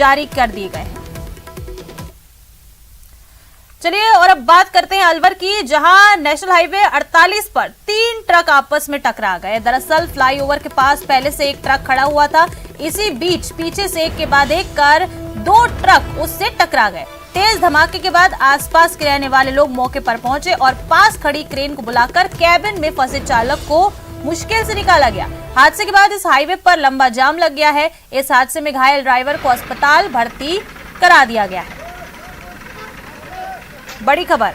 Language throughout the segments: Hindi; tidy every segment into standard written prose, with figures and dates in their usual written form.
जारी कर दिए गए हैं। चलिए और अब बात करते हैं अलवर की, जहां नेशनल हाईवे 48 पर 3 ट्रक आपस में टकरा गए। दरअसल फ्लाईओवर के पास पहले से एक ट्रक खड़ा हुआ था, इसी बीच पीछे से एक के बाद एक कर 2 ट्रक उससे टकरा गए। तेज धमाके के बाद आसपास के रहने वाले लोग मौके पर पहुंचे और पास खड़ी क्रेन को बुलाकर कैबिन में फंसे चालक को मुश्किल से निकाला गया। हादसे के बाद इस हाईवे पर लंबा जाम लग गया है। इस हादसे में घायल ड्राइवर को अस्पताल भर्ती करा दिया गया है। बड़ी खबर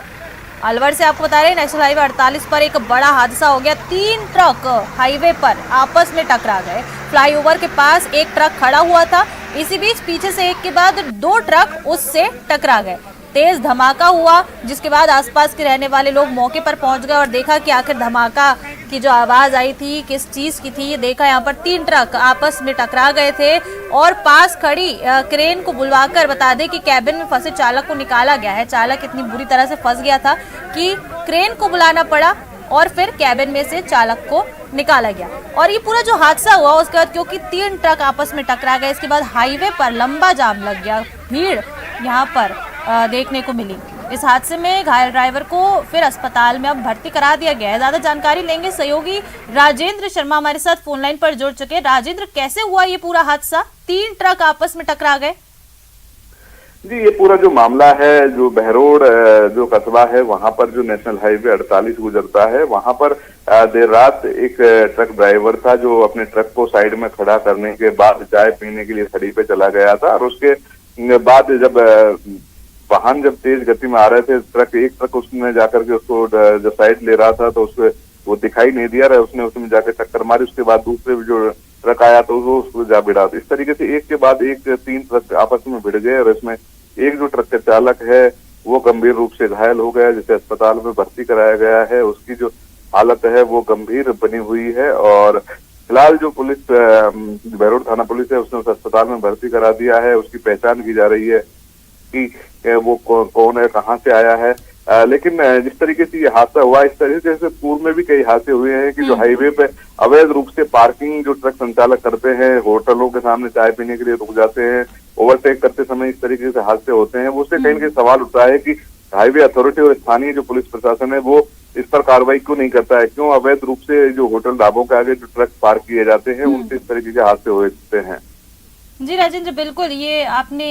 अलवर से आपको बता रहे हैं, नेशनल हाईवे 48 पर एक बड़ा हादसा हो गया। 3 ट्रक हाईवे पर आपस में टकरा गए। फ्लाईओवर के पास एक ट्रक खड़ा हुआ था, इसी बीच पीछे से एक के बाद 2 ट्रक उससे टकरा गए। तेज धमाका हुआ, जिसके बाद आसपास के रहने वाले लोग मौके पर पहुंच गए और देखा कि आखिर धमाका की जो आवाज आई थी किस चीज की थी। देखा यहाँ पर 3 ट्रक आपस में टकरा गए थे और पास खड़ी क्रेन को बुलवाकर बता दें कि कैबिन में फंसे चालक को निकाला गया है। चालक इतनी बुरी तरह से फंस गया था कि क्रेन को बुलाना पड़ा और फिर कैबिन में से चालक को निकाला गया। और ये पूरा जो हादसा हुआ उसके बाद क्योंकि 3 ट्रक आपस में टकरा गए, इसके बाद हाईवे पर लंबा जाम लग गया। भीड़ यहाँ पर देखने को मिली। इस हादसे में घायल ड्राइवर को फिर अस्पताल में अब भर्ती करा दिया गया है। ज्यादा जानकारी लेंगे सहयोगी राजेंद्र शर्मा हमारे साथ फोन लाइन पर जुड़ चुके हैं। राजेंद्र, कैसे हुआ ये पूरा हादसा? 3 ट्रक आपस में टकरा गए। जी, ये पूरा जो मामला है, जो बहरोड जो कस्बा है वहां पर जो नेशनल हाईवे 48 गुजरता है, वहां पर देर रात एक ट्रक ड्राइवर था जो अपने ट्रक को साइड में खड़ा करने के बाद चाय पीने के लिए सड़ी पे चला गया था। और उसके बाद जब वाहन जब तेज गति में आ रहे थे, एक ट्रक उसने जाकर के उसको जब साइड ले रहा था तो उसको वो दिखाई नहीं दिया रहा, उसने उसमें जाकर टक्कर मारी। उसके बाद दूसरे जो ट्रक आया तो वो उसको जा भिड़ा। इस तरीके से एक के बाद एक 3 ट्रक आपस में भिड़ गए और इसमें एक जो ट्रक का चालक है वो गंभीर रूप से घायल हो गया, जिसे अस्पताल में भर्ती कराया गया है। उसकी जो हालत है वो गंभीर बनी हुई है और फिलहाल जो पुलिस बहरोड थाना पुलिस है उसने उस अस्पताल में भर्ती करा दिया है। उसकी पहचान की जा रही है कि वो कौन है, कहाँ से आया है। लेकिन जिस तरीके से ये हादसा हुआ, इस तरीके से पूर्व में भी कई हादसे हुए हैं कि जो हाईवे पे अवैध रूप से पार्किंग जो ट्रक संचालक करते हैं, होटलों के सामने चाय पीने के लिए रुक जाते हैं, ओवरटेक करते समय इस तरीके से हादसे होते हैं। वो उससे कहीं ना कहीं सवाल उठता है कि हाईवे अथॉरिटी और स्थानीय जो पुलिस प्रशासन है वो इस पर कार्रवाई क्यों नहीं करता है? क्यों अवैध रूप से जो होटल ढाबों के आगे जो ट्रक पार्क किए जाते हैं उनसे इस तरीके के हादसे होते हैं? जी राजेंद्र, बिल्कुल ये आपने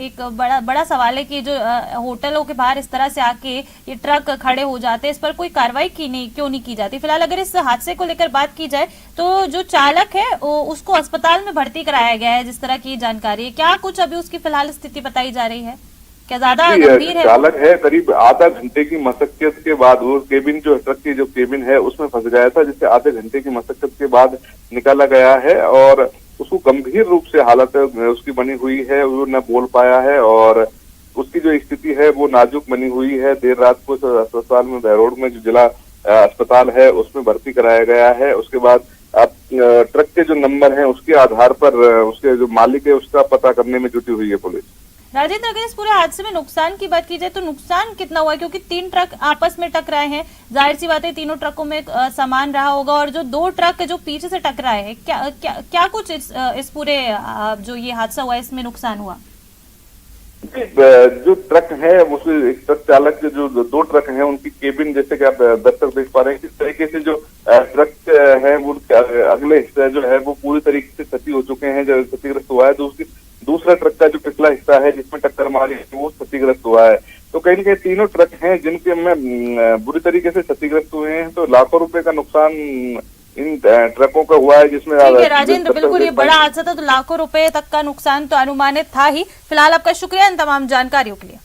एक बड़ा सवाल है कि जो होटलों के बाहर इस तरह से आके ये ट्रक खड़े हो जाते हैं, इस पर कोई कार्रवाई क्यों नहीं की जाती? फिलहाल अगर इस हादसे को लेकर बात की जाए तो जो चालक है उसको अस्पताल में भर्ती कराया गया है, जिस तरह की जानकारी है। क्या कुछ अभी उसकी फिलहाल स्थिति बताई जा रही है? क्या ज्यादा गंभीर है? चालक है करीब आधा घंटे की मशक्कत के बाद वो केबिन जो ट्रक की जो केबिन है उसमें फंस गया था, जिससे आधे घंटे की मशक्कत के बाद निकाला गया है और उसको गंभीर रूप से हालत उसकी बनी हुई है, वो न बोल पाया है और उसकी जो स्थिति है वो नाजुक बनी हुई है। देर रात को अस्पताल में बहरोड में जो जिला अस्पताल है उसमें भर्ती कराया गया है। उसके बाद अब ट्रक के जो नंबर हैं उसके आधार पर उसके जो मालिक है उसका पता करने में जुटी हुई है पुलिस। राजेंद्र, अगर इस पूरे हादसे में नुकसान की बात की जाए तो नुकसान कितना हुआ है? क्योंकि 3 ट्रक आपस में टकराए हैं, जाहिर सी बात है तीनों ट्रकों में सामान रहा होगा और जो 2 ट्रक जो पीछे से टकराए हैं, क्या कुछ इस पूरे जो ये हादसा हुआ है इसमें नुकसान हुआ? जो ट्रक है उसमें एक ट्रक चालक के जो 2 ट्रक हैं उनकी केबिन, जैसे कि आप दर्शक देख पा रहे हैं, किस तरीके से जो ट्रक है वो अगले हिस्सा जो है वो पूरी तरीके से क्षति हो चुके हैं, जो क्षतिग्रस्त हुआ है। तो उसकी दूसरा ट्रक का जो पिछला हिस्सा है जिसमें टक्कर मारी है वो क्षतिग्रस्त हुआ है। तो कहीं न कहीं तीनों ट्रक हैं जिनके में बुरी तरीके से क्षतिग्रस्त हुए हैं। तो लाखों रुपए का नुकसान इन ट्रकों का हुआ है, जिसमें राजेंद्र बिल्कुल ये बड़ा हादसा था तो लाखों रुपए तक का नुकसान तो अनुमानित था ही। फिलहाल आपका शुक्रिया इन तमाम जानकारियों के लिए।